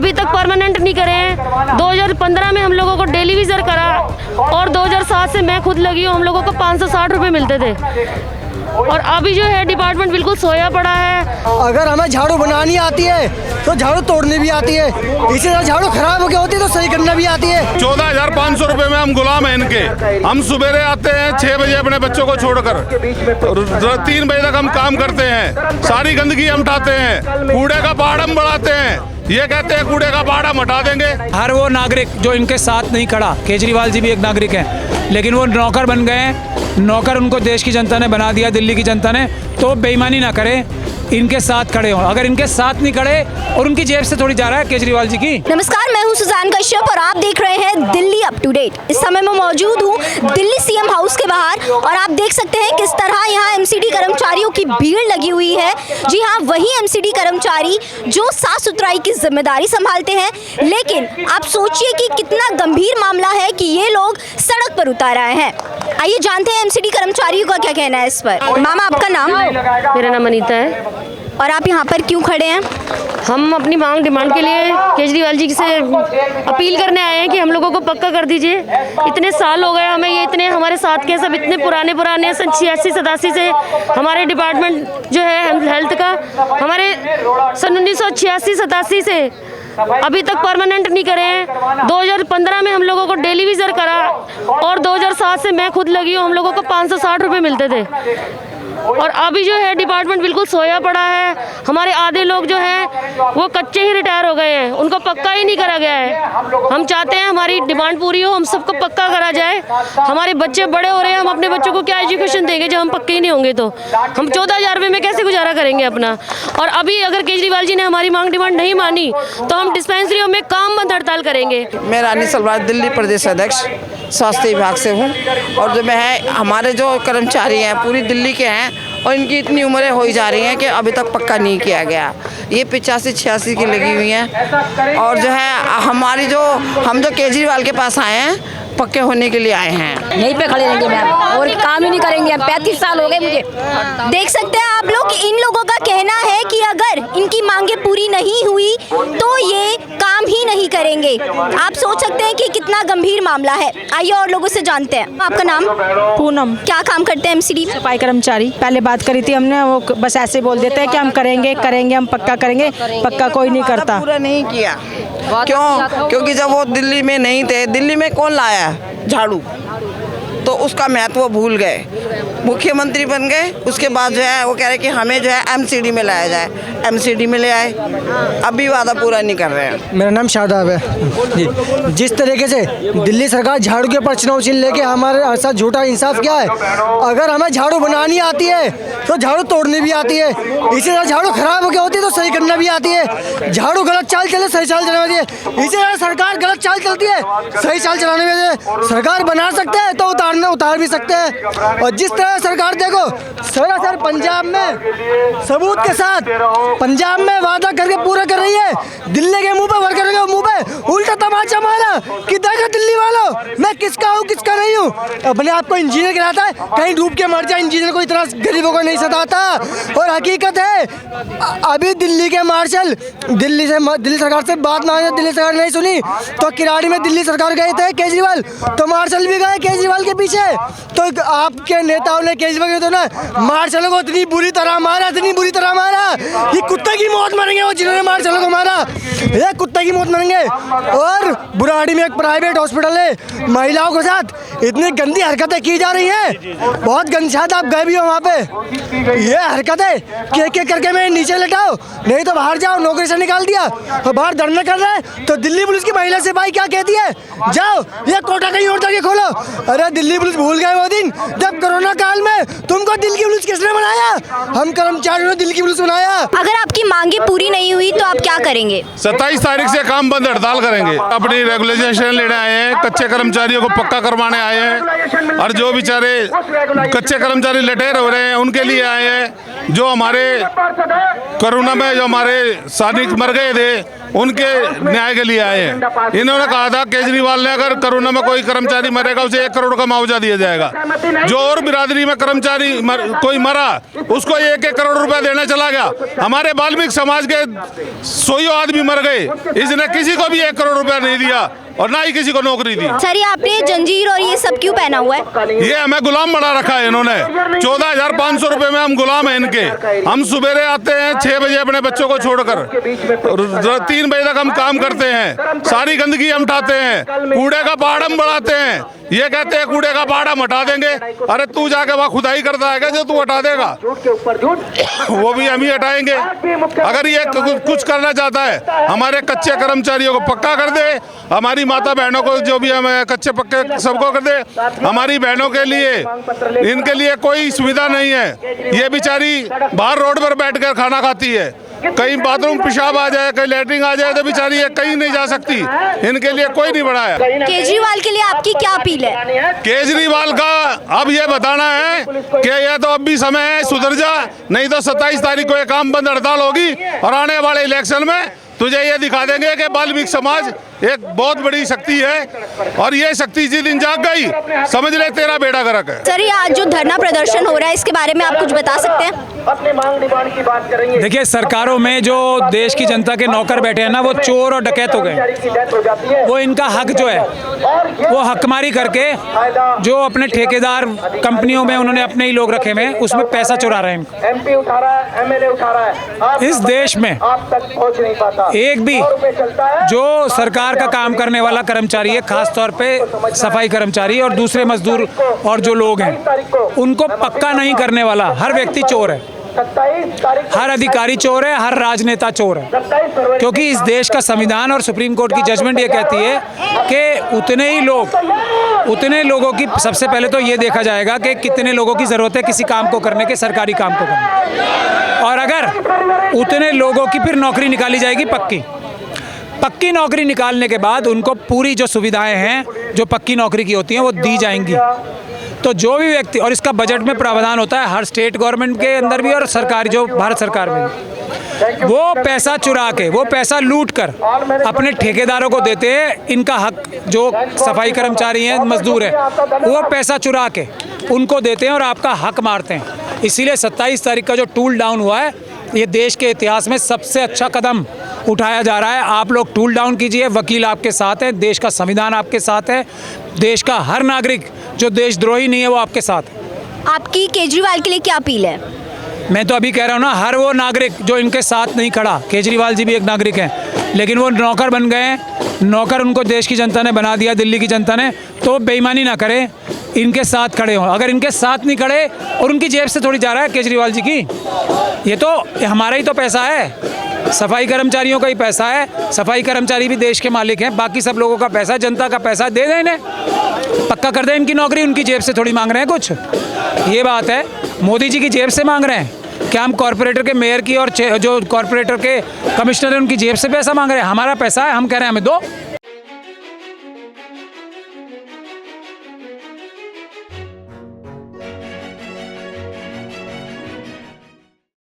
अभी तक परमानेंट नहीं करे हैं। 2015 में हम लोगों को डेली विजर करा और 2007 से मैं खुद लगी हूँ, हम लोगों को 560 रुपये मिलते थे और अभी जो है डिपार्टमेंट बिल्कुल सोया पड़ा है। अगर हमें झाड़ू बनानी आती है तो झाड़ू तोड़नी भी आती है, इसी तरह झाड़ू खराब हो गई होती है तो सही करना भी आती है। 14,500 रुपए में हम गुलाम हैं इनके। हम सुबेरे आते हैं 6 बजे अपने बच्चों को छोड़कर, 3 बजे तक हम काम करते हैं, सारी गंदगी हम उठाते हैं, कूड़े का पहाड़ हम बढ़ाते हैं, ये कहते हैं कूड़े का पहाड़ हम हटा देंगे। हर वो नागरिक जो इनके साथ नहीं खड़ा, केजरीवाल जी भी एक नागरिक हैं, लेकिन वो नौकर बन गए हैं। नौकर उनको देश की जनता ने बना दिया, दिल्ली की जनता ने। तो बेईमानी ना करें, इनके साथ खड़े हों। अगर इनके साथ नहीं खड़े और उनकी जेब से थोड़ी जा रहा है केजरीवाल जी की। नमस्कार, मैं हूं सुजान कश्यप और आप देख रहे हैं दिल्ली अप टू डेट। इस समय मैं मौजूद हूं दिल्ली सीएम हाउस के बाहर और आप देख सकते हैं किस तरह यहां एमसीडी कर्मचारियों की भीड़ लगी हुई है। जी हां, वही एमसीडी कर्मचारी जो साफ सुथराई की जिम्मेदारी संभालते हैं, लेकिन आप सोचिए कि कितना गंभीर मामला है कि ये लोग सड़क पर उतर आए हैं। आइए जानते हैं एमसीडी कर्मचारियों का क्या कहना है इस पर। मामा, आपका नाम? मेरा नाम अनीता है। और आप यहाँ पर क्यों खड़े हैं? हम अपनी मांग डिमांड के लिए केजरीवाल जी से अपील करने आए हैं कि हम लोगों को पक्का कर दीजिए। इतने साल हो गए हमें, ये इतने हमारे साथ के सब इतने पुराने सन 86-87 से हमारे डिपार्टमेंट जो है हेल्थ का, हमारे सन 1986-87 से अभी तक परमानेंट नहीं करे हैं। 2015 में हम लोगों को डेली विजर करा और 2007 से मैं खुद लगी हूँ, हम लोगों को 560 रुपये मिलते थे और अभी जो है डिपार्टमेंट बिल्कुल सोया पड़ा है। हमारे आधे लोग जो हैं वो कच्चे ही रिटायर हो गए हैं, उनको पक्का ही नहीं करा गया है। हम चाहते हैं हमारी डिमांड पूरी हो, हम सबको पक्का करा जाए। हमारे बच्चे बड़े हो रहे हैं, हम अपने बच्चों को क्या एजुकेशन देंगे जब हम पक्के ही नहीं होंगे? तो हम 14,000 रुपये में कैसे गुजारा करेंगे अपना? और अभी अगर केजरीवाल जी ने हमारी मांग डिमांड नहीं मानी तो हम डिस्पेंसरियों में काम बंद हड़ताल करेंगे। मैं रानी सलवार दिल्ली प्रदेश अध्यक्ष स्वास्थ्य विभाग से हूँ और जो मैं है हमारे जो कर्मचारी हैं पूरी दिल्ली के हैं और इनकी इतनी उम्रें हो जा रही हैं कि अभी तक पक्का नहीं किया गया। ये 85-86 की लगी हुई हैं और जो है हमारी जो हम जो केजरीवाल के पास आए हैं पक्के होने के लिए आए हैं। यहीं पे खड़े रहेंगे मैम और काम ही नहीं करेंगे। 35 साल हो गए मुझे। देख सकते हैं आप लोग, इन लोगों का कहना है कि अगर इनकी मांगे पूरी नहीं हुई तो ये काम ही नहीं करेंगे। आप सोच सकते हैं कि कितना गंभीर मामला है। आइए और लोगों से जानते हैं। आपका नाम? पूनम। क्या काम करते हैं एमसीडी में? सफाई कर्मचारी। पहले बात करी थी हमने, वो बस ऐसे बोल देते हैं कि हम करेंगे हम पक्का करेंगे, पक्का कोई नहीं करता। पूरा नहीं किया। क्यों? क्योंकि जब वो दिल्ली में नहीं थे, दिल्ली में कौन लाया झाड़ू, तो उसका महत्व भूल गए। मुख्यमंत्री बन गए, उसके बाद जो है वो कह रहे कि हमें जो है एमसीडी में लाया जाए, एमसीडी में ले आए, अभी वादा पूरा नहीं कर रहे हैं। मेरा नाम शादाब है जी। जिस तरीके से दिल्ली सरकार झाड़ू के ऊपर चुनाव चिन्ह लेके हमारे साथ झूठा इंसाफ क्या है। अगर हमें झाड़ू बनानी आती है तो झाड़ू तोड़नी भी आती है, इसी तरह झाड़ू खराब हो गई होती है तो सही करना भी आती है। झाड़ू गलत चाल चले, सही चाल चलाने आती है, इसी तरह सरकार गलत चाल चलती है, सही चाल चलाने में सरकार बना सकते हैं तो उतार भी सकते हैं। और जिस तरह सरकार देखो सरासर पंजाब में सबूत के साथ पंजाब में वादा करके पूरा कर रही है, दिल्ली के मुंह पे वर्कर के मुंह पे उल्टा तमाचा मारा कि देखो दिल्ली वालों मैं किसका हूँ किसका नहीं हूँ। अपने आप को इंजीनियर कहलाता है, कहीं डूब के मर जाए, इंजीनियर को इतना गरीबों को नहीं सताता। और हकीकत है अभी दिल्ली के मार्शल दिल्ली सरकार से बात मांगे, दिल्ली सरकार नहीं सुनी तो किराड़ी में दिल्ली सरकार गए थे केजरीवाल, तो मार्शल भी गए केजरीवाल के पीछे। तो आपके नेताओं ने केजरीवाल के तो ना मार्शलों को इतनी बुरी तरह मारा कि कुत्ते की मौत मरेंगे वो जिन्होंने मार्शलों को मारा, ये कुत्ते की मौत मरेंगे। और बुराड़ी में एक प्राइवेट हॉस्पिटल है, महिलाओं के साथ इतनी गंदी हरकतें की जा रही हैं, बहुत गंदी। शायद आप गए भी हो वहाँ पे। ये हरकतें के करके मैं नीचे लेटाओ, नहीं तो बाहर जाओ, नौकरी से निकाल दिया और बाहर धरना कर रहे हैं तो दिल्ली पुलिस की महिला सिपाही क्या कहती है, जाओ ये कोटा कहीं और जाके खोलो। अरे दिल्ली पुलिस भूल गए वो दिन जब कोरोना काल में तुमको दिल्ली की पुलिस किसने बनाया? हम कर्मचारियों ने दिल्ली की पुलिस बनाया। अगर आपकी मांगे पूरी नहीं हुई तो आप क्या करेंगे? 27 तारीख से काम बंद हड़ताल करेंगे। अपनी रेगुलेशन लेने आए हैं, कच्चे कर्मचारियों को पक्का करवाने आए हैं और जो बेचारे कच्चे कर्मचारी लटेर हो रहे हैं उनके लिए आए हैं। जो हमारे कोरोना में जो हमारे सैनिक मर गए थे उनके न्याय के लिए आए हैं। इन्होंने कहा था केजरीवाल ने, अगर कोरोना में कोई कर्मचारी मरेगा उसे 1 करोड़ का मुआवजा दिया जाएगा। जो और बिरादरी में कर्मचारी कोई मरा उसको 1-1 करोड़ रुपया देना चला गया। हमारे वाल्मीकि समाज के 100 आदमी मर गए, इसने किसी को भी 1 करोड़ रुपया नहीं दिया और ना ही किसी को नौकरी दी। सर ये आपने जंजीर और ये सब क्यों पहना हुआ है? ये हमें गुलाम बना रखा है इन्होंने। 14,500 रुपए में हम गुलाम हैं इनके। हम सुबेरे आते हैं 6 बजे अपने बच्चों को छोड़कर, 3 बजे तक हम काम करते हैं। सारी गंदगी हम उठाते हैं, कूड़े का पहाड़ हम बढ़ाते हैं। ये कहते हैं कूड़े का पहाड़ हम हटा देंगे। अरे तू जाके वहाँ खुदाई करता है जो तू हटा देगा, वो भी हम ही हटाएंगे। अगर ये कुछ करना चाहता है हमारे कच्चे कर्मचारियों को पक्का कर दे, हमारी माता बहनों को जो भी हमें कच्चे पक्के सबको कर दे। हमारी बहनों के लिए इनके लिए कोई सुविधा नहीं है। ये बेचारी बाहर रोड पर बैठकर खाना खाती है, कहीं बाथरूम पेशाब आ जाए, कहीं लैट्रिन आ जाए तो बेचारी ये कहीं नहीं जा सकती। इनके लिए कोई नहीं बढ़ाया। केजरीवाल के लिए आपकी क्या अपील है? केजरीवाल का अब ये बताना है कि यह तो अब भी समय है, सुधर जा, नहीं तो 27 तारीख को ये काम बंद हड़ताल होगी और आने वाले इलेक्शन में तुझे ये दिखा देंगे कि वाल्मीकि समाज एक बहुत बड़ी शक्ति है और ये शक्ति जिस दिन जाग गई समझ ले तेरा बेड़ा गर्क है। सर ये आज जो धरना प्रदर्शन हो रहा है इसके बारे में आप कुछ बता सकते हैं? अपने मांग डिमांड की बात करेंगे। देखिए, सरकारों में जो देश की जनता के नौकर बैठे हैं ना, वो चोर और डकैत हो गए। वो इनका हक जो है वो हकमारी करके जो अपने ठेकेदार कंपनियों में उन्होंने अपने ही लोग रखे हुए हैं उसमें पैसा चुरा रहे हैं। MP उठा रहा है, MLA उठा रहा है। इस देश में आप तक पहुंच नहीं पाता। एक भी जो सरकार का काम करने वाला कर्मचारी है, खास तौर पे सफाई कर्मचारी और दूसरे मजदूर और जो लोग हैं, उनको पक्का नहीं करने वाला हर व्यक्ति चोर है। हर अधिकारी चोर है, हर राजनेता चोर है। क्योंकि इस देश का संविधान और सुप्रीम कोर्ट की जजमेंट ये कहती है कि उतने लोगों की, सबसे पहले तो ये देखा जाएगा कि कितने लोगों की ज़रूरत है किसी काम को करने के, सरकारी काम को करने, और अगर उतने लोगों की फिर नौकरी निकाली जाएगी पक्की नौकरी निकालने के बाद उनको पूरी जो सुविधाएं हैं जो पक्की नौकरी की होती हैं वो दी जाएंगी। तो जो भी व्यक्ति, और इसका बजट में प्रावधान होता है हर स्टेट गवर्नमेंट के अंदर भी और सरकारी जो भारत सरकार में भी, वो पैसा चुरा के, वो पैसा लूट कर अपने ठेकेदारों को देते हैं। इनका हक, जो सफाई कर्मचारी हैं, मजदूर हैं, वो पैसा चुरा के उनको देते हैं और आपका हक मारते हैं। इसीलिए 27 तारीख का जो टूल डाउन हुआ है, ये देश के इतिहास में सबसे अच्छा कदम उठाया जा रहा है। आप लोग टूल डाउन कीजिए, वकील आपके साथ है, देश का संविधान आपके साथ है, देश का हर नागरिक जो देशद्रोही नहीं है वो आपके साथ है। आपकी केजरीवाल के लिए क्या अपील है? मैं तो अभी कह रहा हूँ ना, हर वो नागरिक जो इनके साथ नहीं खड़ा, केजरीवाल जी भी एक नागरिक हैं, लेकिन वो नौकर बन गए हैं, नौकर उनको देश की जनता ने बना दिया, दिल्ली की जनता ने, तो बेईमानी ना करें, इनके साथ खड़े हों। अगर इनके साथ नहीं खड़े, और उनकी जेब से थोड़ी जा रहा है केजरीवाल जी की, ये तो हमारा ही तो पैसा है, सफाई कर्मचारियों का ही पैसा है। सफाई कर्मचारी भी देश के मालिक हैं, बाकी सब लोगों का पैसा, जनता का पैसा, दे दें इन्हें, पक्का कर दें इनकी नौकरी। उनकी जेब से थोड़ी मांग रहे हैं कुछ, ये बात है। मोदी जी की जेब से मांग रहे हैं क्या? हम कॉरपोरेटर के मेयर की और जो कॉरपोरेटर के कमिश्नर हैं उनकी जेब से पैसा मांग रहे हैं? हमारा पैसा है, हम कह रहे हैं हमें दो।